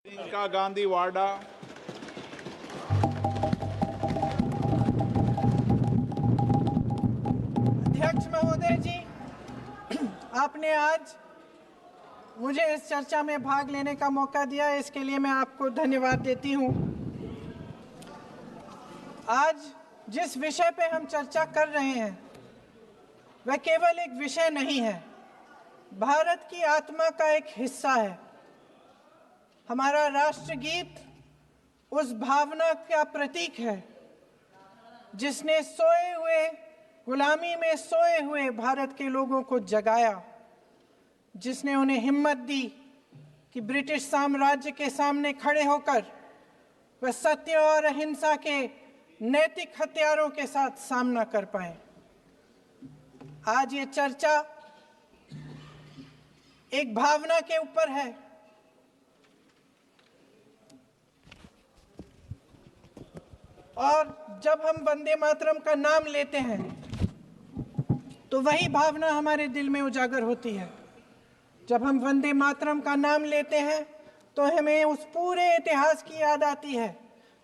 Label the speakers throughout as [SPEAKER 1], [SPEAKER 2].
[SPEAKER 1] प्रियंका गांधी वाडा।
[SPEAKER 2] अध्यक्ष महोदय जी, आपने आज मुझे इस चर्चा में भाग लेने का मौका दिया, इसके लिए मैं आपको धन्यवाद देती हूं। आज जिस विषय पे हम चर्चा कर रहे हैं वह केवल एक विषय नहीं है, भारत की आत्मा का एक हिस्सा है। हमारा राष्ट्रगीत उस भावना का प्रतीक है जिसने सोए हुए, गुलामी में सोए हुए भारत के लोगों को जगाया, जिसने उन्हें हिम्मत दी कि ब्रिटिश साम्राज्य के सामने खड़े होकर वह सत्य और अहिंसा के नैतिक हथियारों के साथ सामना कर पाए। आज ये चर्चा एक भावना के ऊपर है। और जब हम वंदे मातरम का नाम लेते हैं तो वही भावना हमारे दिल में उजागर होती है। जब हम वंदे मातरम का नाम लेते हैं तो हमें उस पूरे इतिहास की याद आती है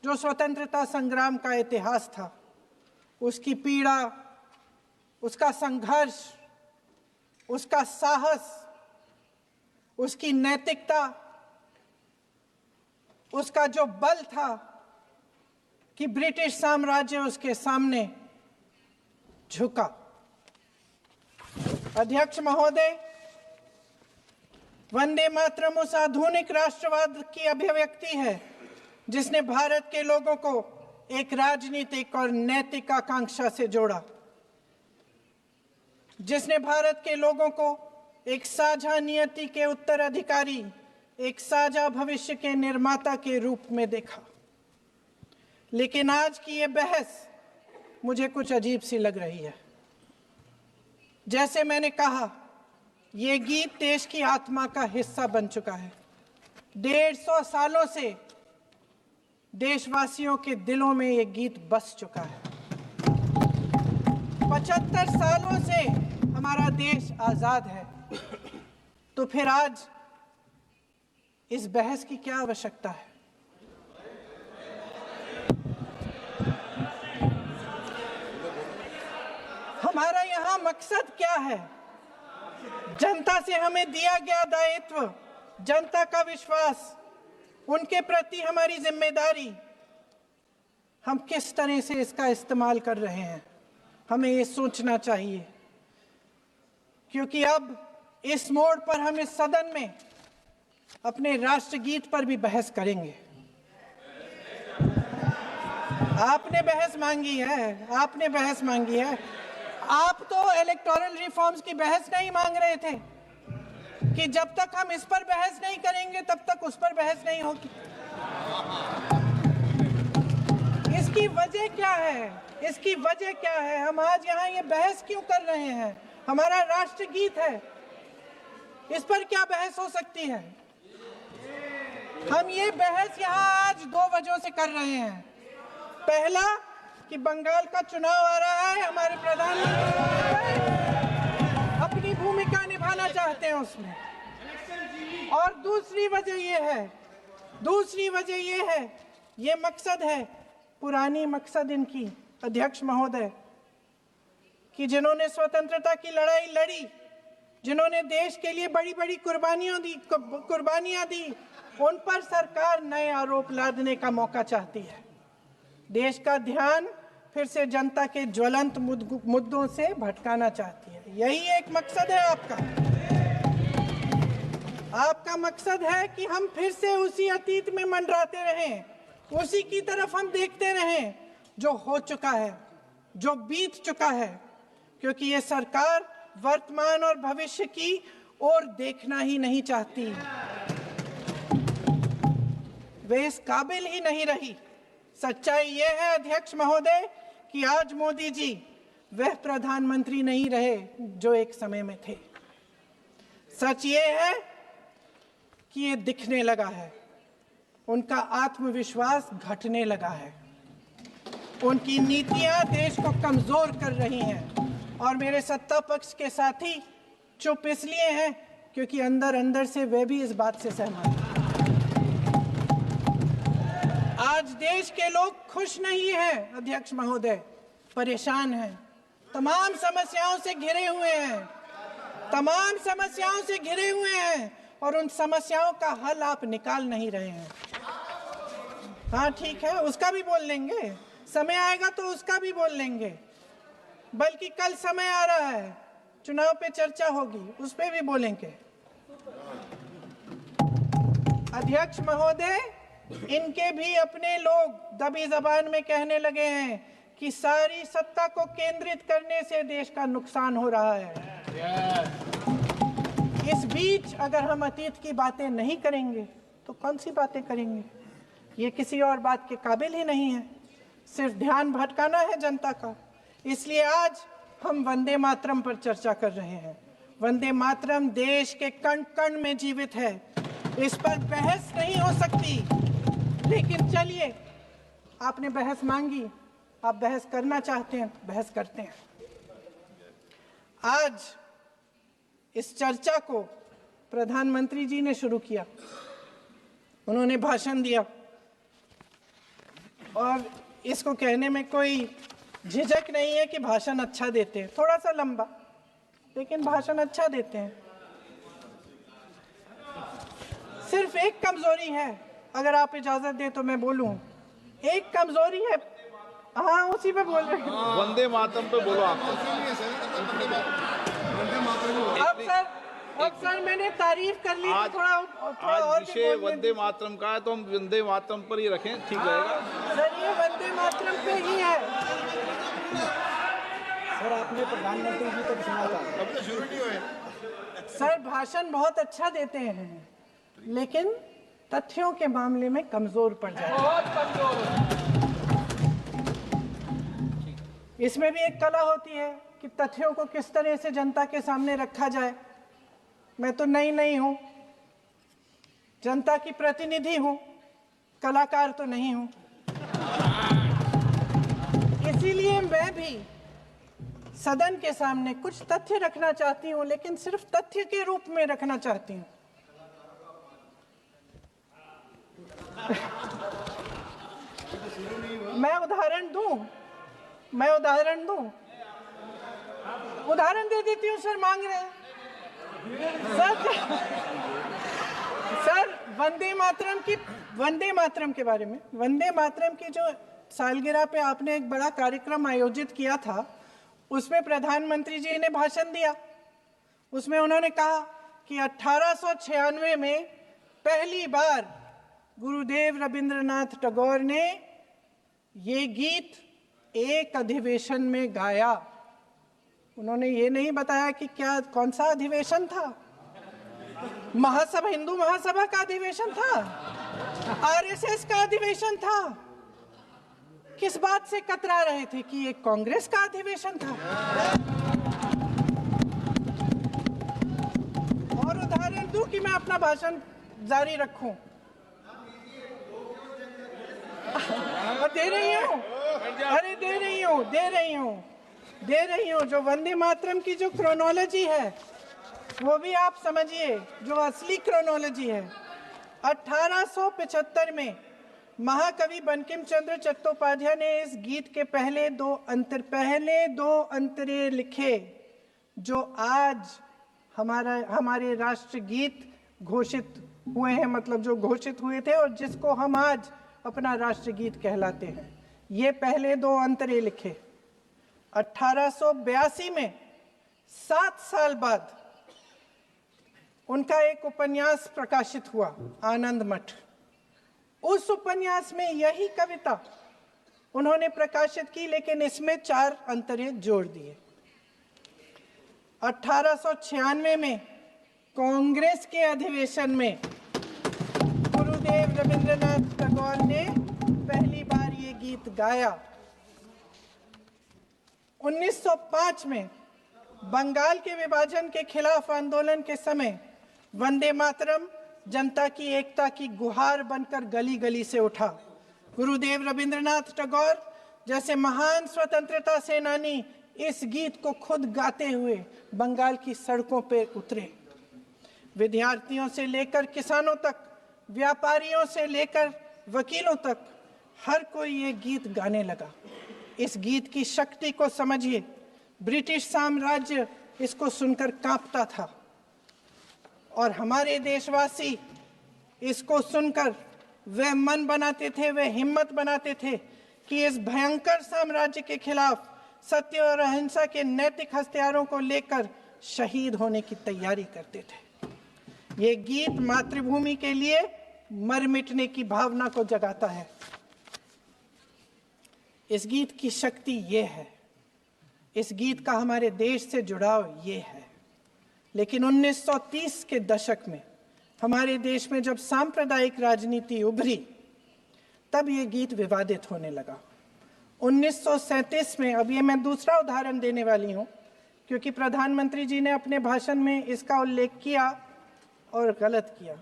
[SPEAKER 2] जो स्वतंत्रता संग्राम का इतिहास था, उसकी पीड़ा, उसका संघर्ष, उसका साहस, उसकी नैतिकता, उसका जो बल था कि ब्रिटिश साम्राज्य उसके सामने झुका। अध्यक्ष महोदय, वंदे मातरम उस आधुनिक राष्ट्रवाद की अभिव्यक्ति है जिसने भारत के लोगों को एक राजनीतिक और नैतिक आकांक्षा से जोड़ा, जिसने भारत के लोगों को एक साझा नियति के उत्तराधिकारी, एक साझा भविष्य के निर्माता के रूप में देखा। लेकिन आज की ये बहस मुझे कुछ अजीब सी लग रही है। जैसे मैंने कहा, ये गीत देश की आत्मा का हिस्सा बन चुका है। 150 सालों से देशवासियों के दिलों में ये गीत बस चुका है। 75 सालों से हमारा देश आजाद है, तो फिर आज इस बहस की क्या आवश्यकता है? हमारा यहाँ मकसद क्या है? जनता से हमें दिया गया दायित्व, जनता का विश्वास, उनके प्रति हमारी जिम्मेदारी, हम किस तरह से इसका इस्तेमाल कर रहे हैं, हमें ये सोचना चाहिए। क्योंकि अब इस मोड़ पर हम इस सदन में अपने राष्ट्रगीत पर भी बहस करेंगे। आपने बहस मांगी है, आपने बहस मांगी है। आप तो इलेक्टोरल रिफॉर्म्स की बहस नहीं मांग रहे थे कि जब तक हम इस पर बहस नहीं करेंगे तब तक उस पर बहस नहीं होगी। इसकी वजह क्या है? इसकी वजह क्या है? हम आज यहाँ ये बहस क्यों कर रहे हैं? हमारा राष्ट्रगीत है, इस पर क्या बहस हो सकती है? हम ये बहस यहाँ आज 2 वजहों से कर रहे हैं। पहला कि बंगाल का चुनाव आ रहा है, हमारे प्रधानमंत्री अपनी भूमिका निभाना चाहते हैं उसमें। और दूसरी वजह ये है, ये मकसद है, पुरानी मकसद इनकी, अध्यक्ष महोदय, कि जिन्होंने स्वतंत्रता की लड़ाई लड़ी, जिन्होंने देश के लिए बड़ी बड़ी कुर्बानियां दी, उन पर सरकार नए आरोप लादने का मौका चाहती है। देश का ध्यान फिर से जनता के ज्वलंत मुद्दों से भटकाना चाहती है। यही एक मकसद है आपका। आपका मकसद है कि हम फिर से उसी अतीत में मंडराते रहें, उसी की तरफ हम देखते रहें जो हो चुका है, जो बीत चुका है, क्योंकि ये सरकार वर्तमान और भविष्य की ओर देखना ही नहीं चाहती। वे इस काबिल ही नहीं रही। सच्चाई ये है अध्यक्ष महोदय कि आज मोदी जी वह प्रधानमंत्री नहीं रहे जो एक समय में थे। सच ये है कि ये दिखने लगा है, उनका आत्मविश्वास घटने लगा है, उनकी नीतियां देश को कमजोर कर रही हैं। और मेरे सत्ता पक्ष के साथी चुप इसलिए हैं क्योंकि अंदर अंदर से वे भी इस बात से सहमत हैं। आज देश के लोग खुश नहीं हैं अध्यक्ष महोदय, परेशान हैं, तमाम समस्याओं से घिरे हुए हैं, तमाम समस्याओं से घिरे हुए हैं और उन समस्याओं का हल आप निकाल नहीं रहे हैं। हाँ ठीक है, उसका भी बोल लेंगे, समय आएगा तो उसका भी बोल लेंगे, बल्कि कल समय आ रहा है, चुनाव पे चर्चा होगी, उस पे भी बोलेंगे। अध्यक्ष महोदय, इनके भी अपने लोग दबी जबान में कहने लगे हैं कि सारी सत्ता को केंद्रित करने से देश का नुकसान हो रहा है। इस बीच अगर हम अतीत की बातें नहीं करेंगे तो कौन सी बातें करेंगे? ये किसी और बात के काबिल ही नहीं है, सिर्फ ध्यान भटकाना है जनता का। इसलिए आज हम वंदे मातरम पर चर्चा कर रहे हैं। वंदे मातरम देश के कण कण में जीवित है, इस पर बहस नहीं हो सकती। लेकिन चलिए, आपने बहस मांगी, आप बहस करना चाहते हैं, बहस करते हैं। आज इस चर्चा को प्रधानमंत्री जी ने शुरू किया, उन्होंने भाषण दिया और इसको कहने में कोई झिझक नहीं है कि भाषण अच्छा देते हैं, थोड़ा सा लंबा, लेकिन भाषण अच्छा देते हैं। सिर्फ एक कमजोरी है, अगर आप इजाजत दें तो मैं बोलूं, एक कमजोरी है। हाँ, उसी पे बोल रहे हैं,
[SPEAKER 1] वंदे मातरम पे बोलो आप।
[SPEAKER 2] अब सर मैंने तारीफ कर ली, थोड़ा और
[SPEAKER 1] विषय वंदे मातरम का है तो हम वंदे मातरम पर ही रखें, ठीक रहेगा।
[SPEAKER 2] सर ये वंदे मातरम पे ही है।
[SPEAKER 3] सर आपने प्रधानमंत्री जी को सुना था,
[SPEAKER 1] अब तो शुरू नहीं हुए।
[SPEAKER 2] सर भाषण बहुत अच्छा देते हैं, लेकिन तथ्यों के मामले में कमजोर पड़ जाते हैं। बहुत कमजोर। इसमें भी एक कला होती है कि तथ्यों को किस तरह से जनता के सामने रखा जाए। मैं तो नहीं हूं, जनता की प्रतिनिधि हूं, कलाकार तो नहीं हूं। इसीलिए मैं भी सदन के सामने कुछ तथ्य रखना चाहती हूं, लेकिन सिर्फ तथ्य के रूप में रखना चाहती हूं। मैं उदाहरण दे देती हूँ। सर मांग रहे हैं सर वंदे मातरम के बारे में, वंदे मातरम की जो सालगिरह पे आपने एक बड़ा कार्यक्रम आयोजित किया था, उसमें प्रधानमंत्री जी ने भाषण दिया। उसमें उन्होंने कहा कि 1896 में पहली बार गुरुदेव रविंद्रनाथ टैगोर ने ये गीत एक अधिवेशन में गाया। उन्होंने ये नहीं बताया कि कौन सा अधिवेशन था, महासभा, हिंदू महासभा का अधिवेशन था, आरएसएस का अधिवेशन था, किस बात से कतरा रहे थे कि ये कांग्रेस का अधिवेशन था। और उदाहरण दूं कि मैं अपना भाषण जारी रखूं, दे रही हूं। जो वंदे मातरम की जो क्रोनोलॉजी है वो भी आप समझिए, जो असली क्रोनोलॉजी है। 1875 में महाकवि बंकिम चंद्र चट्टोपाध्याय ने इस गीत के पहले दो अंतरे लिखे, जो आज हमारे राष्ट्रगीत घोषित हुए हैं, मतलब जो घोषित हुए थे और जिसको हम आज अपना राष्ट्रगीत कहलाते हैं। ये पहले दो अंतरे लिखे 1882 में, 7 साल बाद उनका एक उपन्यास प्रकाशित हुआ, आनंद मठ। उस उपन्यास में यही कविता उन्होंने प्रकाशित की, लेकिन इसमें 4 अंतरे जोड़ दिए। 1896 में कांग्रेस के अधिवेशन में गुरुदेव रविंद्रनाथ टैगोर ने पहली बार ये गीत गाया। 1905 में बंगाल के विभाजन के खिलाफ आंदोलन के समय वंदे मातरम जनता की एकता की गुहार बनकर गली गली से उठा। गुरुदेव रविंद्रनाथ टैगोर जैसे महान स्वतंत्रता सेनानी इस गीत को खुद गाते हुए बंगाल की सड़कों पर उतरे। विद्यार्थियों से लेकर किसानों तक, व्यापारियों से लेकर वकीलों तक हर कोई ये गीत गाने लगा। इस गीत की शक्ति को समझिए। ब्रिटिश साम्राज्य इसको सुनकर कांपता था और हमारे देशवासी इसको सुनकर वह मन बनाते थे, वह हिम्मत बनाते थे कि इस भयंकर साम्राज्य के खिलाफ सत्य और अहिंसा के नैतिक हथियारों को लेकर शहीद होने की तैयारी करते थे। ये गीत मातृभूमि के लिए मर मिटने की भावना को जगाता है। इस गीत की शक्ति ये है, इस गीत का हमारे देश से जुड़ाव ये है। लेकिन 1930 के दशक में हमारे देश में जब सांप्रदायिक राजनीति उभरी, तब ये गीत विवादित होने लगा। 1937 में, अब ये मैं दूसरा उदाहरण देने वाली हूँ क्योंकि प्रधानमंत्री जी ने अपने भाषण में इसका उल्लेख किया और गलत किया,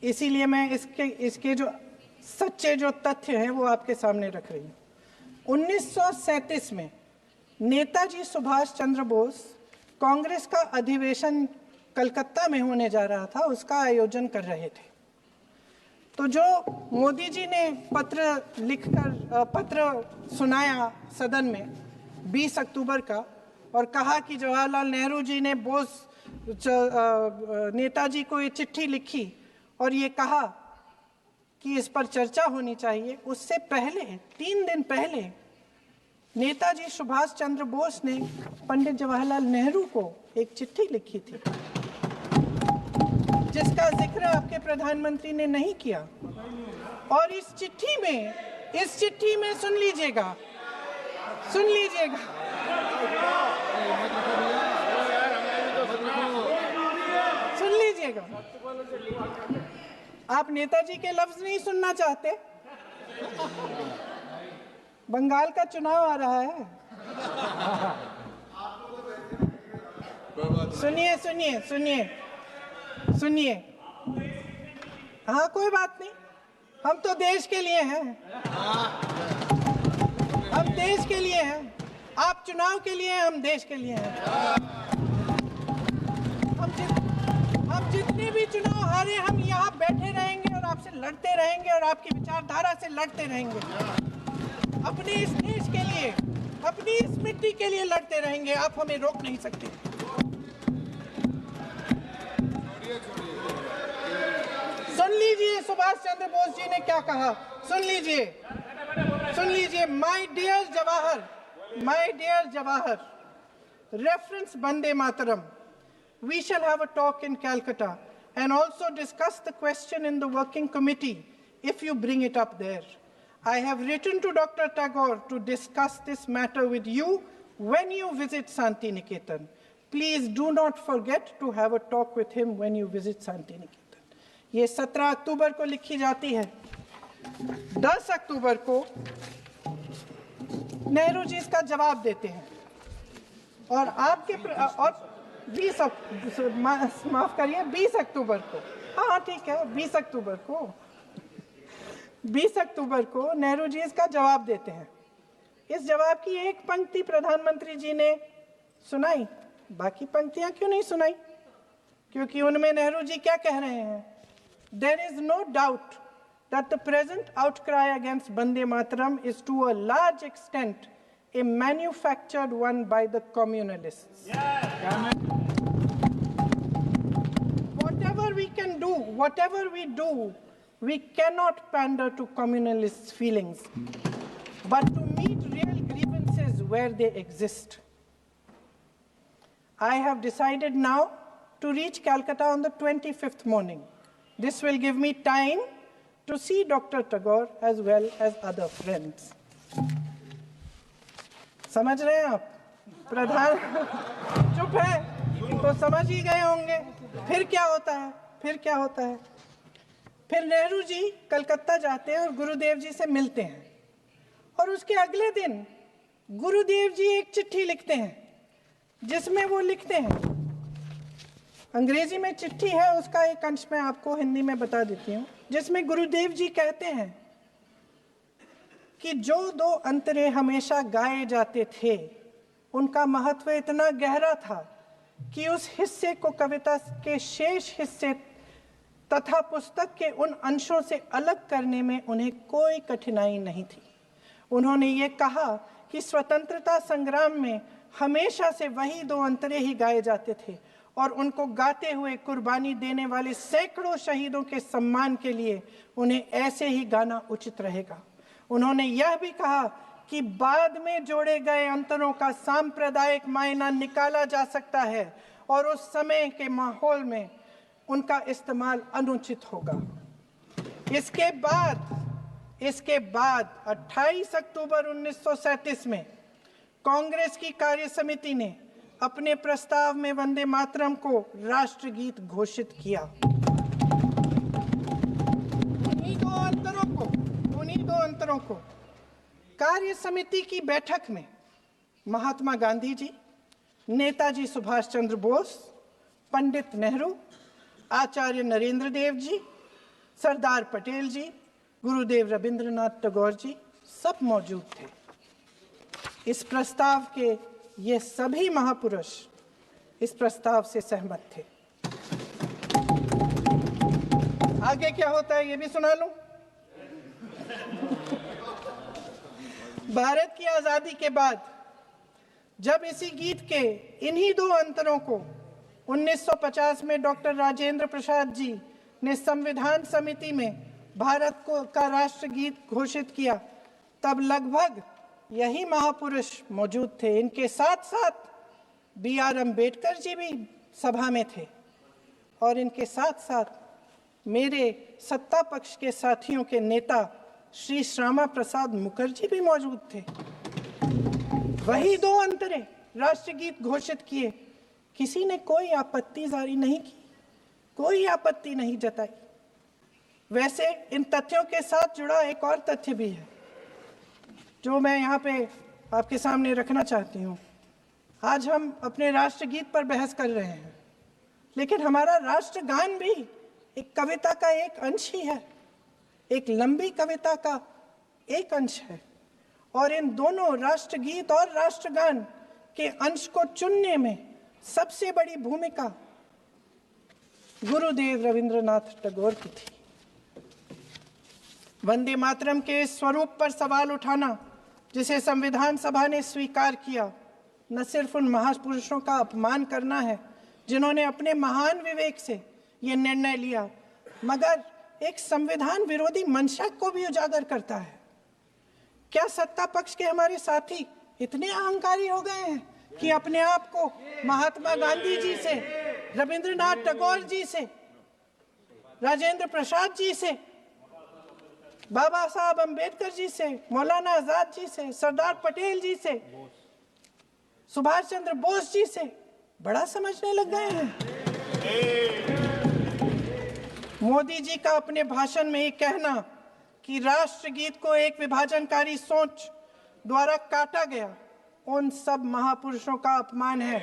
[SPEAKER 2] इसीलिए मैं इसके जो सच्चे जो तथ्य हैं वो आपके सामने रख रही हूँ। 1937 में नेताजी सुभाष चंद्र बोस कांग्रेस का अधिवेशन कलकत्ता में होने जा रहा था, उसका आयोजन कर रहे थे। तो जो मोदी जी ने पत्र सुनाया सदन में 20 अक्टूबर का और कहा कि जवाहरलाल नेहरू जी ने नेताजी को ये चिट्ठी लिखी और ये कहा कि इस पर चर्चा होनी चाहिए, उससे पहले 3 दिन पहले नेताजी सुभाष चंद्र बोस ने पंडित जवाहरलाल नेहरू को एक चिट्ठी लिखी थी जिसका जिक्र आपके प्रधानमंत्री ने नहीं किया। और इस चिट्ठी में सुन लीजिएगा आप नेताजी के लफ्ज नहीं सुनना चाहते? बंगाल का चुनाव आ रहा है। सुनिए। हाँ, कोई बात नहीं, हम तो देश के लिए हैं। हम देश के लिए हैं। आप चुनाव के लिए हैं, हम देश के लिए हैं। हम जितने भी चुनाव हारे, हम यहाँ बैठे रहेंगे और आपसे लड़ते रहेंगे और आपकी विचारधारा से लड़ते रहेंगे। अपने इस देश के लिए, अपनी इस मिट्टी के लिए लड़ते रहेंगे। आप हमें रोक नहीं सकते। सुन लीजिए सुभाष चंद्र बोस जी ने क्या कहा। सुन लीजिए। My dear Jawahar, reference Vande Mataram, we shall have a talk in Calcutta and also discuss the question in the working committee if you bring it up there. I have written to Dr. Tagore to discuss this matter with you when you visit Santi Niketan. Please do not forget to have a talk with him when you visit Santi Niketan. ये 17 अक्टूबर को लिखी जाती है। 10 अक्टूबर को नेहरू जी इसका जवाब देते हैं और आपके और 20 अक्टूबर को, हाँ ठीक है, 20 अक्टूबर को नेहरू जी इसका जवाब देते हैं। इस जवाब की एक पंक्ति प्रधानमंत्री जी ने सुनाई, बाकी पंक्तियां क्यों नहीं सुनाई? क्योंकि उनमें नेहरू जी क्या कह रहे हैं? There is no doubt that the present outcry against Vande Mataram is to a large extent a manufactured one by the communalists. Whatever we do, we cannot pander to communalists' feelings, but to meet real grievances where they exist. I have decided now to reach Calcutta on the 25th morning. This will give me time to see Dr. Tagore as well as other friends. समझ रहे हैं आप? प्रधान चुप है तो समझ ही गए होंगे। फिर क्या होता है? फिर नेहरू जी कलकत्ता जाते हैं और गुरुदेव जी से मिलते हैं और उसके अगले दिन गुरुदेव जी एक चिट्ठी लिखते हैं जिसमें वो लिखते हैं, अंग्रेजी में चिट्ठी है, उसका एक अंश मैं आपको हिंदी में बता देती हूँ, जिसमें गुरुदेव जी कहते हैं कि जो 2 अंतरे हमेशा गाए जाते थे उनका महत्व इतना गहरा था कि उस हिस्से को कविता के शेष हिस्से तथा पुस्तक के उन अंशों से अलग करने में उन्हें कोई कठिनाई नहीं थी। उन्होंने ये कहा कि स्वतंत्रता संग्राम में हमेशा से वही दो अंतरे ही गाए जाते थे और उनको गाते हुए कुर्बानी देने वाले सैकड़ों शहीदों के सम्मान के लिए उन्हें ऐसे ही गाना उचित रहेगा। उन्होंने यह भी कहा कि बाद में जोड़े गए अंतरों का सांप्रदायिक मायना निकाला जा सकता है और उस समय के माहौल में उनका इस्तेमाल अनुचित होगा। इसके बाद 28 अक्टूबर 1937 में कांग्रेस की कार्य समिति ने अपने प्रस्ताव में वंदे मातरम को राष्ट्रगीत घोषित किया। उन्हीं दो अंतरों को कार्य समिति की बैठक में महात्मा गांधी जी, नेताजी सुभाष चंद्र बोस, पंडित नेहरू, आचार्य नरेंद्र देव जी, सरदार पटेल जी, गुरुदेव रविंद्रनाथ टैगोर जी सब मौजूद थे। इस प्रस्ताव के ये सभी महापुरुष इस प्रस्ताव से सहमत थे। आगे क्या होता है ये भी सुना लूं। भारत की आजादी के बाद जब इसी गीत के इन्हीं दो अंतरों को 1950 में डॉक्टर राजेंद्र प्रसाद जी ने संविधान समिति में भारत का राष्ट्रगीत घोषित किया, तब लगभग यही महापुरुष मौजूद थे। इनके साथ साथ B.R. अम्बेडकर जी भी सभा में थे और इनके साथ साथ मेरे सत्ता पक्ष के साथियों के नेता श्री श्यामा प्रसाद मुखर्जी भी मौजूद थे। वही दो अंतरे राष्ट्रगीत घोषित किए। किसी ने कोई आपत्ति जारी नहीं की, कोई आपत्ति नहीं जताई। वैसे इन तथ्यों के साथ जुड़ा एक और तथ्य भी है जो मैं यहाँ पे आपके सामने रखना चाहती हूँ। आज हम अपने राष्ट्रगीत पर बहस कर रहे हैं, लेकिन हमारा राष्ट्रगान भी एक कविता का एक अंश ही है, एक लंबी कविता का एक अंश है। और इन दोनों राष्ट्रगीत और राष्ट्रगान के अंश को चुनने में सबसे बड़ी भूमिका गुरुदेव रविंद्रनाथ टैगोर की थी। वंदे मातरम के स्वरूप पर सवाल उठाना, जिसे संविधान सभा ने स्वीकार किया, न सिर्फ उन महापुरुषों का अपमान करना है जिन्होंने अपने महान विवेक से ये निर्णय लिया, मगर एक संविधान विरोधी मंशा को भी उजागर करता है। क्या सत्ता पक्ष के हमारे साथी इतने अहंकारी हो गए हैं कि अपने आप को महात्मा गांधी जी से, रविंद्रनाथ टैगोर जी से, राजेंद्र प्रसाद जी से, बाबा साहब अम्बेडकर जी से, मौलाना आजाद जी से, सरदार पटेल जी से, सुभाष चंद्र बोस जी से बड़ा समझने लग गए हैं? मोदी जी का अपने भाषण में ये कहना कि राष्ट्रगीत को एक विभाजनकारी सोच द्वारा काटा गया, उन सब महापुरुषों का अपमान है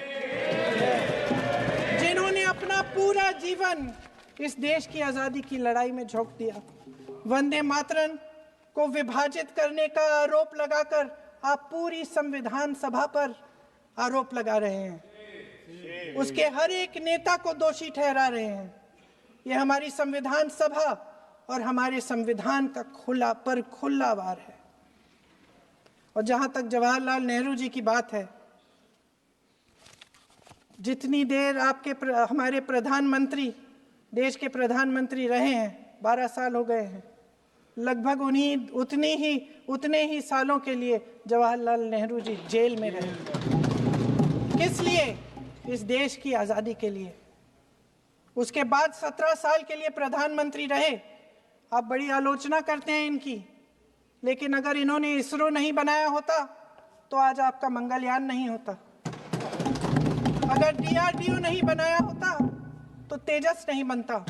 [SPEAKER 2] जिन्होंने अपना पूरा जीवन इस देश की आजादी की लड़ाई में झोंक दिया। वंदे मातरम को विभाजित करने का आरोप लगाकर आप पूरी संविधान सभा पर आरोप लगा रहे हैं, उसके हर एक नेता को दोषी ठहरा रहे हैं। यह हमारी संविधान सभा और हमारे संविधान का खुला वार है। और जहां तक जवाहरलाल नेहरू जी की बात है, जितनी देर हमारे प्रधानमंत्री देश के प्रधानमंत्री रहे हैं, 12 साल हो गए हैं, लगभग उतने ही सालों के लिए जवाहरलाल नेहरू जी जेल में रहे। किस लिए? इस देश की आज़ादी के लिए। उसके बाद 17 साल के लिए प्रधानमंत्री रहे। आप बड़ी आलोचना करते हैं इनकी, लेकिन अगर इन्होंने इसरो नहीं बनाया होता तो आज आपका मंगलयान नहीं होता। अगर DRDO नहीं बनाया होता तो तेजस नहीं बनता।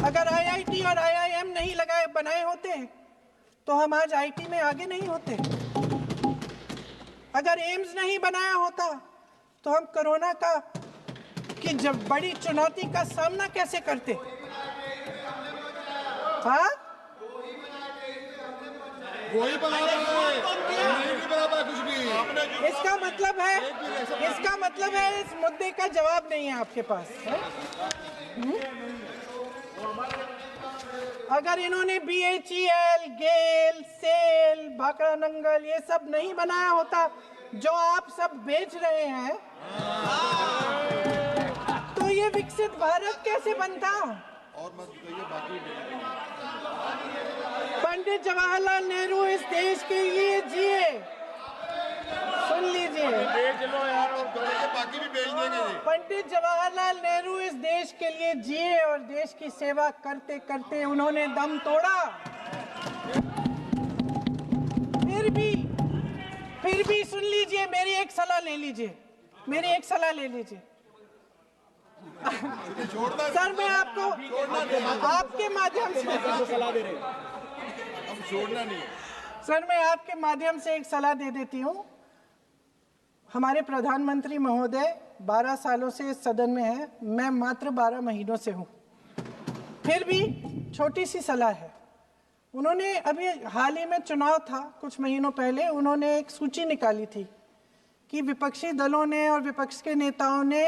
[SPEAKER 2] अगर IIT और IIM नहीं बनाए होते तो हम आज IT में आगे नहीं होते। अगर एम्स नहीं बनाया होता तो हम कोरोना की जब बड़ी चुनौती का सामना कैसे करते? हाँ,
[SPEAKER 4] वही बना रहा है कुछ भी।
[SPEAKER 2] इसका मतलब है इस मुद्दे का जवाब नहीं है आपके पास है? अगर इन्होंने BHEL, गेल, सेल, भाखड़ा नंगल ये सब नहीं बनाया होता जो आप सब बेच रहे हैं, तो ये विकसित भारत कैसे बनता?
[SPEAKER 4] और मत बताइए बाकी।
[SPEAKER 2] पंडित जवाहरलाल नेहरू इस देश के लिए जिए, सुन लीजिए।
[SPEAKER 4] बाकी भी बेच देंगे जी।
[SPEAKER 2] पंडित जवाहरलाल नेहरू इस देश के लिए जिए और देश की सेवा करते करते उन्होंने दम तोड़ा। फिर भी सुन लीजिए, मेरी एक सलाह ले लीजिए, मेरी एक सलाह ले लीजिए। सर मैं आपको आपके माध्यम से
[SPEAKER 3] सलाह दे रहे हैं।
[SPEAKER 4] अब छोड़ना नहीं।
[SPEAKER 2] सर मैं आपके माध्यम से एक सलाह दे देती हूँ। हमारे प्रधानमंत्री महोदय 12 सालों से इस सदन में हैं, मैं मात्र 12 महीनों से हूँ। फिर भी छोटी सी सलाह है। उन्होंने अभी हाल ही में चुनाव था, कुछ महीनों पहले उन्होंने एक सूची निकाली थी कि विपक्षी दलों ने और विपक्ष के नेताओं ने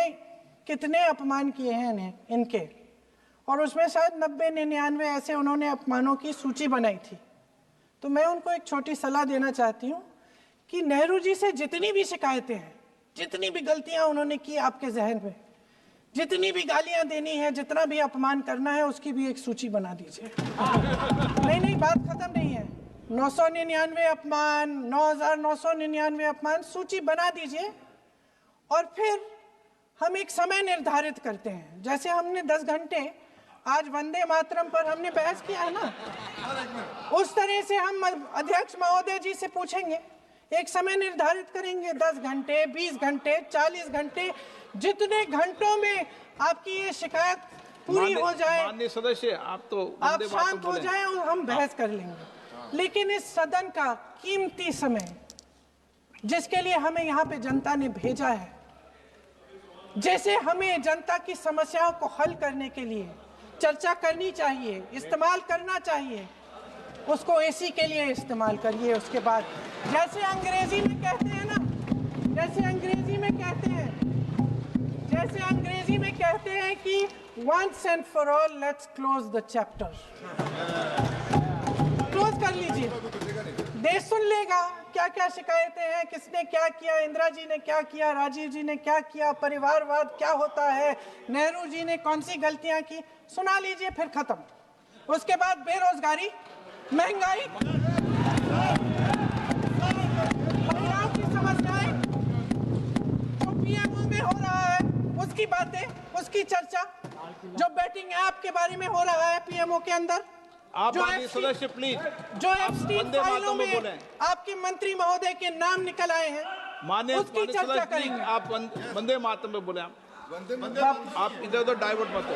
[SPEAKER 2] कितने अपमान किए हैं इनके, और उसमें शायद 90-99 ऐसे उन्होंने अपमानों की सूची बनाई थी। तो मैं उनको एक छोटी सलाह देना चाहती हूँ कि नेहरू जी से जितनी भी शिकायतें हैं, जितनी भी गलतियां उन्होंने की आपके जहन में, जितनी भी गालियां देनी है, जितना भी अपमान करना है, उसकी भी एक सूची बना दीजिए। नहीं, बात खत्म नहीं है। 999 अपमान, 9,999 अपमान, सूची बना दीजिए और फिर हम एक समय निर्धारित करते हैं। जैसे हमने 10 घंटे आज वंदे मातरम पर हमने बहस किया है ना, उस तरह से हम अध्यक्ष महोदय जी से पूछेंगे, एक समय निर्धारित करेंगे, 10 घंटे, 20 घंटे, 40 घंटे, जितने घंटों में आपकी ये शिकायत पूरी हो जाए,
[SPEAKER 1] माननीय सदस्य
[SPEAKER 2] आप शांत हो जाएं और हम बहस कर लेंगे। लेकिन इस सदन का कीमती समय, जिसके लिए हमें यहाँ पे जनता ने भेजा है, जैसे हमें जनता की समस्याओं को हल करने के लिए चर्चा करनी चाहिए, इस्तेमाल करना चाहिए, उसको एसी के लिए इस्तेमाल करिए। उसके बाद जैसे अंग्रेजी में कहते हैं ना, जैसे अंग्रेजी में कहते हैं कि once and for all let's close the chapter, close कर लीजिए। देश सुन लेगा क्या क्या शिकायतें हैं, किसने क्या किया, इंदिरा जी ने क्या किया, राजीव जी ने क्या किया, परिवारवाद क्या होता है, नेहरू जी ने कौन सी गलतियां की, सुना लीजिए, फिर खत्म। उसके बाद बेरोजगारी, महंगाई, महिलाओं की समस्याएं, जो पीएमओ में हो रहा है उसकी बातें, उसकी चर्चा, जो बैटिंग ऐप के बारे में हो रहा है पीएमओ के अंदर,
[SPEAKER 1] आप सदस्य प्लीज,
[SPEAKER 2] जो एफस्टीन फाइलों में आपके मंत्री महोदय के नाम निकल आए हैं,
[SPEAKER 1] माननीय
[SPEAKER 2] उसकी चर्चा करेंगे।
[SPEAKER 1] आप वंदे मातरम पे बोले, आप इधर उधर डाइवर्ट मत हो।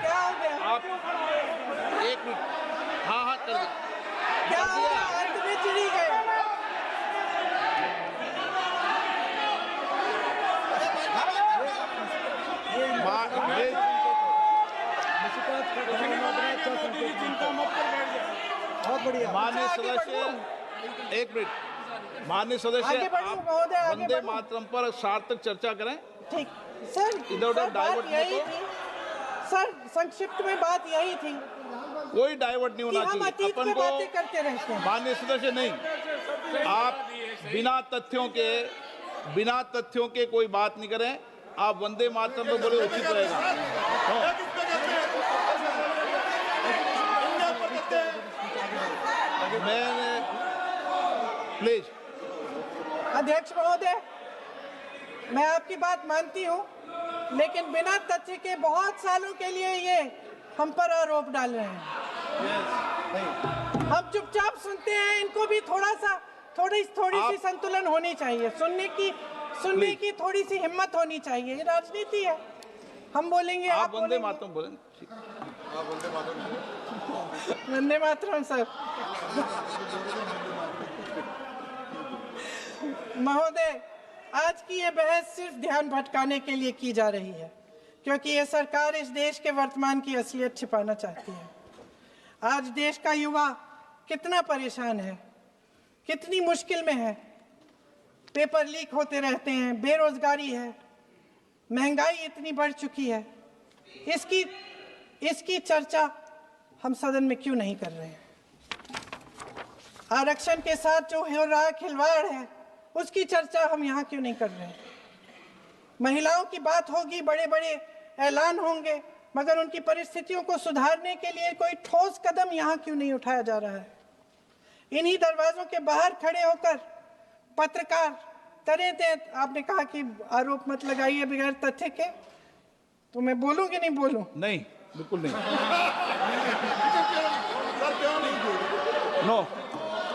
[SPEAKER 2] क्या हो गया?
[SPEAKER 1] आप 1 मिनट, हाँ कर दो।
[SPEAKER 2] क्या हो गया? अंत में चिड़ी गए।
[SPEAKER 3] बहुत बढ़िया।
[SPEAKER 1] माननीय सदस्य 1 मिनट, माननीय सदस्य
[SPEAKER 2] आगे बढ़िए
[SPEAKER 1] आप
[SPEAKER 2] महोदय, आगे
[SPEAKER 1] वंदे
[SPEAKER 2] बढ़िए।
[SPEAKER 1] मातरम पर सार्थक चर्चा करें।
[SPEAKER 2] ठीक सर,
[SPEAKER 1] इधर उधर
[SPEAKER 2] सर,
[SPEAKER 1] डाइवर्ट
[SPEAKER 2] बात
[SPEAKER 1] मत
[SPEAKER 2] यही
[SPEAKER 1] हो।
[SPEAKER 2] थी सर, संक्षिप्त में बात यही थी
[SPEAKER 1] कोई डाइवर्ट नहीं
[SPEAKER 2] कि
[SPEAKER 1] होना
[SPEAKER 2] हम
[SPEAKER 1] चाहिए
[SPEAKER 2] अतीत
[SPEAKER 1] अपन
[SPEAKER 2] में
[SPEAKER 1] को।
[SPEAKER 2] बातें करते रहते हैं।
[SPEAKER 1] माननीय सदस्य नहीं, आप बिना तथ्यों के कोई बात नहीं करें। आप वंदे मातरम पे बोले उचित रहेगा। मैंने प्लीज,
[SPEAKER 2] अध्यक्ष महोदय, मैं आपकी बात मानती हूँ, लेकिन बिना तथ्य के बहुत सालों के लिए ये हम पर आरोप डाल रहे हैं। हम चुपचाप सुनते हैं, इनको भी थोड़ी सी संतुलन होनी चाहिए, सुनने की थोड़ी सी हिम्मत होनी चाहिए। ये राजनीति है, हम बोलेंगे,
[SPEAKER 1] आप वंदे मातरम बोलें।
[SPEAKER 2] वंदे मातरम सर। महोदय, आज की ये बहस सिर्फ ध्यान भटकाने के लिए की जा रही है, क्योंकि ये सरकार इस देश के वर्तमान की असलियत छिपाना चाहती है। आज देश का युवा कितना परेशान है, कितनी मुश्किल में है, पेपर लीक होते रहते हैं, बेरोजगारी है, महंगाई इतनी बढ़ चुकी है, इसकी चर्चा हम सदन में क्यों नहीं कर रहे हैं? आरक्षण के साथ जो हो रहा खिलवाड़ है उसकी चर्चा हम यहाँ क्यों नहीं कर रहे हैं? महिलाओं की बात होगी, बड़े बड़े ऐलान होंगे, मगर उनकी परिस्थितियों को सुधारने के लिए कोई ठोस कदम यहाँ क्यों नहीं उठाया जा रहा है? इन्हीं दरवाजों के बाहर खड़े होकर पत्रकार तरह तरह, आपने कहा कि आरोप मत लगाइए बगैर तथ्य के, तो मैं बोलूं कि नहीं बोलूं?
[SPEAKER 1] नहीं, बिल्कुल नहीं। नो,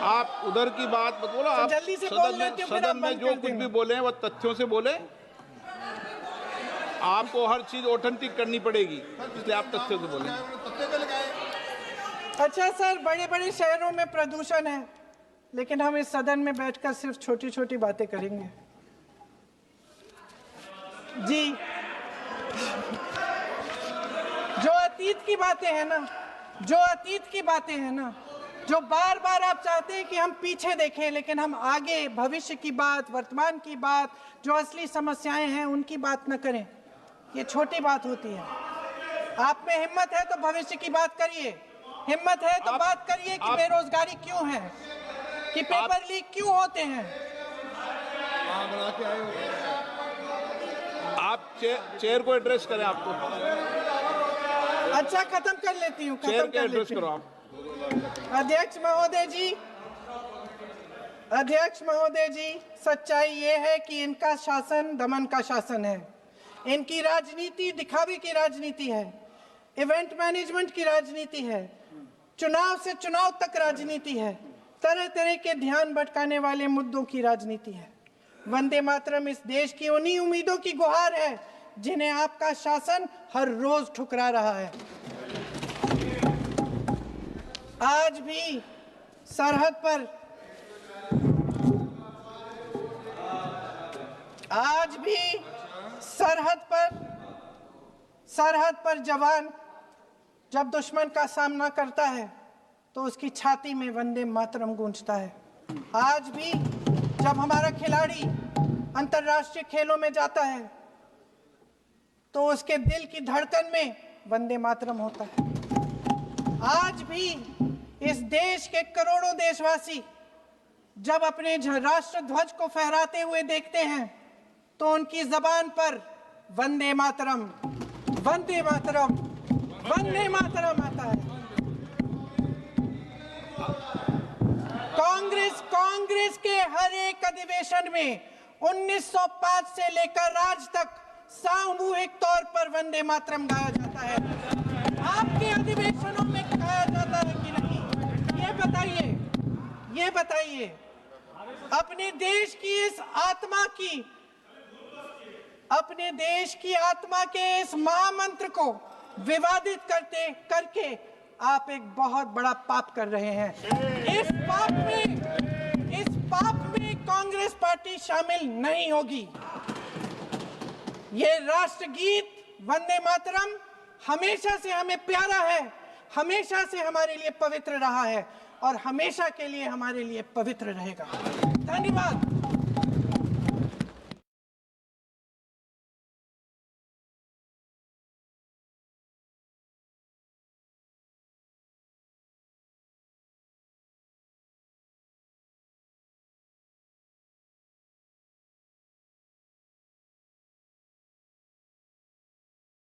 [SPEAKER 1] आप उधर की बात मत बोलो। आप
[SPEAKER 2] जल्दी से बोल लेते हो, फिर आप
[SPEAKER 1] सदन में
[SPEAKER 2] बंद
[SPEAKER 1] जो
[SPEAKER 2] कर
[SPEAKER 1] कुछ
[SPEAKER 2] देंगे।
[SPEAKER 1] भी बोले हैं वो तथ्यों से बोले। आपको हर चीज ऑथेंटिक करनी पड़ेगी, इसलिए आप तथ्यों से बोले।
[SPEAKER 4] तत्ते पे लगाए।
[SPEAKER 2] अच्छा सर, बड़े बड़े शहरों में प्रदूषण है, लेकिन हम इस सदन में बैठकर सिर्फ छोटी छोटी बातें करेंगे। जी, जो अतीत की बातें हैं ना, जो बार बार आप चाहते हैं कि हम पीछे देखें, लेकिन हम आगे भविष्य की बात, वर्तमान की बात, जो असली समस्याएं हैं उनकी बात न करें, ये छोटी बात होती है। आप में हिम्मत है तो भविष्य की बात करिए, हिम्मत है तो बात करिए कि बेरोजगारी क्यों है, कि पेपर लीक क्यों होते हैं।
[SPEAKER 1] आप चेयर को एड्रेस करें। आपको
[SPEAKER 2] अच्छा, खत्म कर लेती हूँ,
[SPEAKER 1] चेयर के एड्रेस करो आप।
[SPEAKER 2] अध्यक्ष महोदय जी, सच्चाई ये है कि इनका शासन दमन का शासन है। इनकी राजनीति दिखावे की राजनीति है, इवेंट मैनेजमेंट की राजनीति है, चुनाव से चुनाव तक राजनीति है, तरह तरह के ध्यान भटकाने वाले मुद्दों की राजनीति है। वंदे मातरम इस देश की उन्हीं उम्मीदों की गुहार है जिन्हें आपका शासन हर रोज ठुकरा रहा है। आज भी सरहद पर जवान जब दुश्मन का सामना करता है तो उसकी छाती में वंदे मातरम गूंजता है। आज भी जब हमारा खिलाड़ी अंतर्राष्ट्रीय खेलों में जाता है तो उसके दिल की धड़कन में वंदे मातरम होता है। आज भी इस देश के करोड़ों देशवासी जब अपने राष्ट्र ध्वज को फहराते हुए देखते हैं तो उनकी जबान पर वंदे मातरम, वंदे मातरम, वंदे मातरम आता है। कांग्रेस के हर एक अधिवेशन में 1905 से लेकर आज तक सामूहिक तौर पर वंदे मातरम गाया जाता है। आपके अधिवेशनों में गाया जाता है कि नहीं, ये बताइए। अपने देश की आत्मा के इस महामंत्र को विवादित करके आप एक बहुत बड़ा पाप कर रहे हैं। इस पाप में कांग्रेस पार्टी शामिल नहीं होगी। ये राष्ट्रगीत वंदे मातरम हमेशा से हमें प्यारा है, हमेशा से हमारे लिए पवित्र रहा है और हमेशा के लिए हमारे लिए पवित्र रहेगा। धन्यवाद।